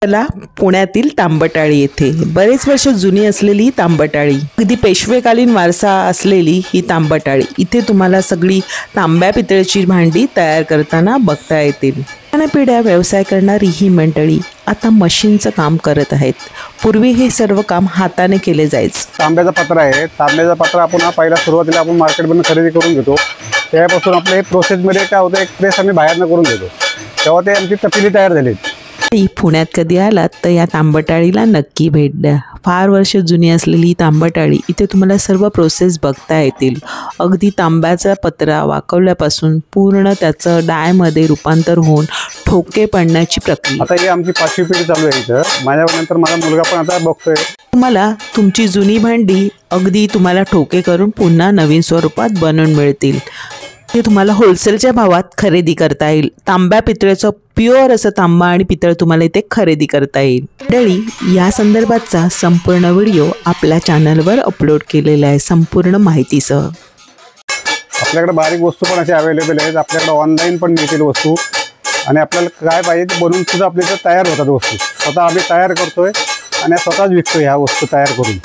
त्याला पुण्यातील तांबटाळी येथे बरेच वर्ष जुनी असलेली तांबटाळी, अगदी पेशवेकालीन वारसा असलेली ही तांबटाळी, इथे तुम्हाला सगळी तांब्या पितळेची भांडी तयार करताना बघता येतील। पिढ्या व्यवसाय करणारी ही मंडळी आता मशीनचं काम करत आहेत। पूर्वी हे सर्व काम हाताने केले जायचे। तांब्याचा पत्रा आहे, तांब्याचा पत्रा आपण पहिला सुरुवातीला आपण मार्केटमधून खरेदी करून घेतो। त्यापासून आपल्या प्रोसेसमध्ये काय होतं, एक प्रेस आम्ही बाहेरनं करून घेतो, तेव्हा ते आमची तपली तयार झाली। पुण्यात कधी आलात तर या तांबटाळीला नक्की भेट द्या। फार वर्ष जुनी असलेली तांबटाळी, इथे तुम्हाला सर्व प्रोसेस बघता येतील। अगदी तांब्याचा पत्रा वाकवल्यापासून पूर्ण त्याचं डायमध्ये रूपांतर होऊन ठोके पडण्याची प्रक्रिया। आता ही आमची 5वी पिढी चालू आहे इथं। माझ्यानंतर माझा मुलगा पण आता बघतोय। तुम्हाला तुमची जुनी भांडी अगदी तुम्हाला ठोके करून पुन्हा नवीन स्वरूपात बनवून मिळतील। ते तुम्हाला होलसेलच्या भावात खरेदी करता येईल। तांब्या पितळेचं प्युअर असं तांबा आणि पितळ तुम्हाला इथे खरेदी करता येईल। मंडळी, या संदर्भातचा संपूर्ण व्हिडिओ आपल्या चॅनलवर अपलोड केलेला आहे संपूर्ण माहितीसह। आपल्याकडे बारीक वस्तू पण असे अवेलेबल आहेत, आपल्याकडे ऑनलाईन पण मिळतील वस्तू, आणि आपल्याला काय पाहिजे ते बनवून सुद्धा आपल्या इथे तयार होतात वस्तू। स्वतः आम्ही तयार करतोय आणि स्वतःच विकतोय ह्या वस्तू तयार करून।